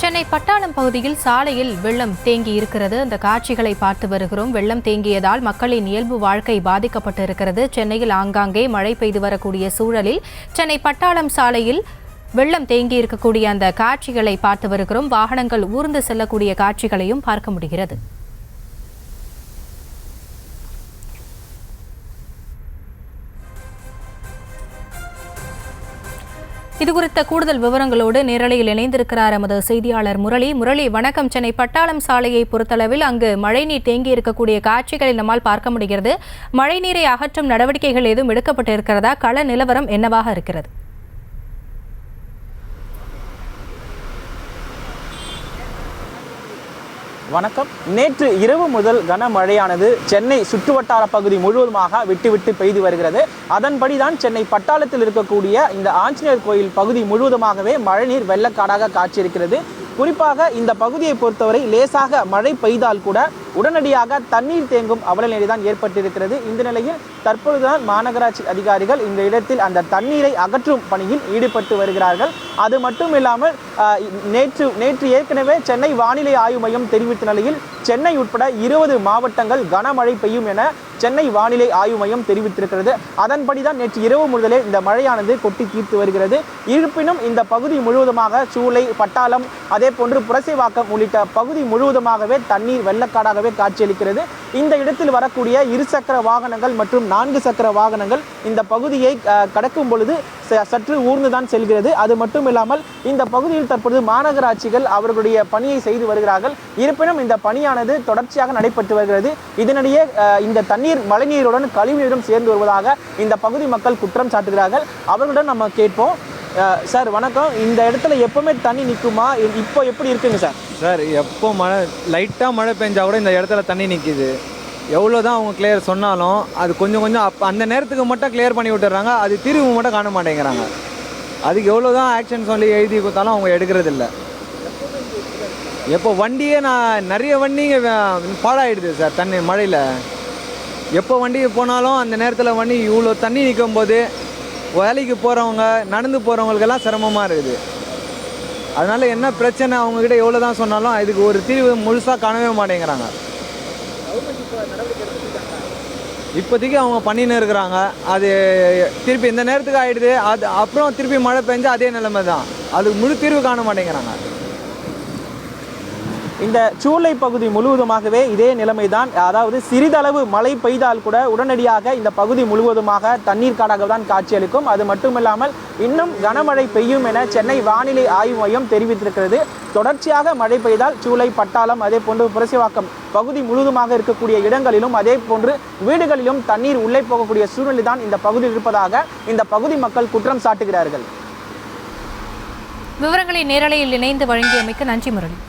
சென்னை பட்டாளம் பகுதியில் சாலையில் வெள்ளம் தேங்கி இருக்கிறது. அந்த காட்சிகளை பார்த்து வருகிறோம். வெள்ளம் தேங்கியதால் மக்களின் இயல்பு வாழ்க்கை பாதிக்கப்பட்டு இருக்கிறது. சென்னையில் ஆங்காங்கே மழை பெய்து வரக்கூடிய சூழலில் சென்னை பட்டாளம் சாலையில் வெள்ளம் தேங்கி இருக்கக்கூடிய அந்த காட்சிகளை பார்த்து வருகிறோம். வாகனங்கள் ஊர்ந்து செல்லக்கூடிய காட்சிகளையும் பார்க்க முடிகிறது. இதுகுறித்த கூடுதல் விவரங்களோடு நேரலையில் இணைந்திருக்கிறார் எமது செய்தியாளர் முரளி. வணக்கம். சென்னை பட்டாளம் சாலையை பொறுத்தளவில் அங்கு மழைநீர் தேங்கி இருக்கக்கூடிய காட்சிகளை நம்மால் பார்க்க முடிகிறது. மழைநீரை அகற்றும் நடவடிக்கைகள் எதுவும் எடுக்கப்பட்டு இருக்கிறதா? கள நிலவரம் என்னவாக இருக்கிறது? வணக்கம். நேற்று இரவு முதல் கனமழையானது சென்னை சுற்றுவட்டார பகுதி முழுவதுமாக விட்டு பெய்து வருகிறது. அதன்படிதான் சென்னை பட்டாளத்தில் இருக்கக்கூடிய இந்த ஆஞ்சநேயர் கோயில் பகுதி முழுவதுமாகவே மழைநீர் வெள்ளக்காடாக காட்சியிருக்கிறது. குறிப்பாக இந்த பகுதியை பொறுத்தவரை லேசாக மழை பெய்தால் கூட உடனடியாக தண்ணீர் தேங்கும் அவலநிலை தான் ஏற்பட்டிருக்கிறது. இந்த நிலையில் தற்பொழுதுதான் மாநகராட்சி அதிகாரிகள் இந்த இடத்தில் அந்த தண்ணீரை அகற்றும் பணியில் ஈடுபட்டு வருகிறார்கள். அது மட்டும் இல்லாமல் நேற்று ஏற்கனவே சென்னை வானிலை ஆய்வு மையம் தெரிவித்த நிலையில் சென்னை உட்பட 20 மாவட்டங்கள் கனமழை பெய்யும் என சென்னை வானிலை ஆய்வு மையம் தெரிவித்திருக்கிறது. அதன்படிதான் நேற்று இரவு முதலே இந்த மழையானது கொட்டி தீர்த்து வருகிறது. இருப்பினும் இந்த பகுதி முழுவதுமாக சூளை, பட்டாளம், அதே போன்று புரசைவாக்கம் உள்ளிட்ட பகுதி முழுவதுமாகவே தண்ணீர் வெள்ளக்காடாகவே காட்சியளிக்கிறது. இந்த இடத்தில் வரக்கூடிய இருசக்கர வாகனங்கள் மற்றும் 4 சக்கர வாகனங்கள் இந்த பகுதியை கடக்கும் பொழுது சற்று ஊர்ந்துதான் செல்கிறது. அது மட்டும் இல்லாமல் இந்த பகுதியில் தற்பொழுது மாநகராட்சிகள் அவர்களுடைய பணியை செய்து வருகிறார்கள். இருப்பினும் இந்த பணியானது தொடர்ச்சியாக நடைபெற்று வருகிறது. இதனிடையே இந்த தண்ணீர் மழைநீருடன் கழிவுநீரும் சேர்ந்து வருவதாக இந்த பகுதி மக்கள் குற்றம் சாட்டுகிறார்கள். அவர்களுடன் நம்ம கேட்போம். சார் வணக்கம். இந்த இடத்துல எப்பவுமே தண்ணி நிற்குமா? இப்போ எப்படி இருக்குங்க சார்? சார் எப்போ லைட்டாக மழை பெஞ்சா கூட இந்த இடத்துல தண்ணி நிற்கிது. எவ்வளோ தான் அவங்க கிளியர் சொன்னாலும் அது கொஞ்சம் அந்த நேரத்துக்கு மட்டும் கிளியர் பண்ணி விட்டுறாங்க. அது தீர்வு மட்டும் காண மாட்டேங்கிறாங்க. அதுக்கு எவ்வளோ தான் ஆக்ஷன் சொல்லி எழுதி கொடுத்தாலும் அவங்க எடுக்கிறதில்ல. எப்போ வண்டியே நிறைய வண்டிங்க பாழாயிடுது சார் தண்ணி மழையில். எப்போ வண்டி போனாலும் அந்த நேரத்தில் வண்டி இவ்வளோ தண்ணி நிற்கும் போது வேலைக்கு போகிறவங்க, நடந்து போகிறவங்களுக்கெல்லாம் சிரமமாக இருக்குது. அதனால் என்ன பிரச்சனை அவங்கக்கிட்ட எவ்வளோ தான் சொன்னாலும் இதுக்கு ஒரு தீர்வு முழுசாக காணவே மாட்டேங்கிறாங்க. இப்போதைக்கு அவங்க பண்ணின்னு இருக்கிறாங்க. அது திருப்பி இந்த நேரத்துக்கு ஆகிடுது. அது அப்புறம் திருப்பி மழை பெஞ்சா அதே நிலைமை தான். அதுக்கு முழு தீர்வு காண மாட்டேங்கிறாங்க. இந்த சூளை பகுதி முழுவதுமாகவே இதே நிலைமைதான். அதாவது சிறிதளவு மழை பெய்தால் கூட உடனடியாக இந்த பகுதி முழுவதுமாக தண்ணீர் காடாக தான் காட்சியளிக்கும். அது மட்டுமில்லாமல் இன்னும் கனமழை பெய்யும் என சென்னை வானிலை ஆய்வு மையம் தெரிவித்திருக்கிறது. தொடர்ச்சியாக மழை பெய்தால் சூளை, பட்டாளம், அதே போன்று புரசைவாக்கம் பகுதி முழுவதுமாக இருக்கக்கூடிய இடங்களிலும் அதே போன்று வீடுகளிலும் தண்ணீர் உள்ளே போகக்கூடிய சூழ்நிலை தான் இந்த பகுதியில் இருப்பதாக இந்த பகுதி மக்கள் குற்றம் சாட்டுகிறார்கள். விவரங்களை நேரலையில் இணைந்து வழங்கியமைக்கு நன்றி முரளி.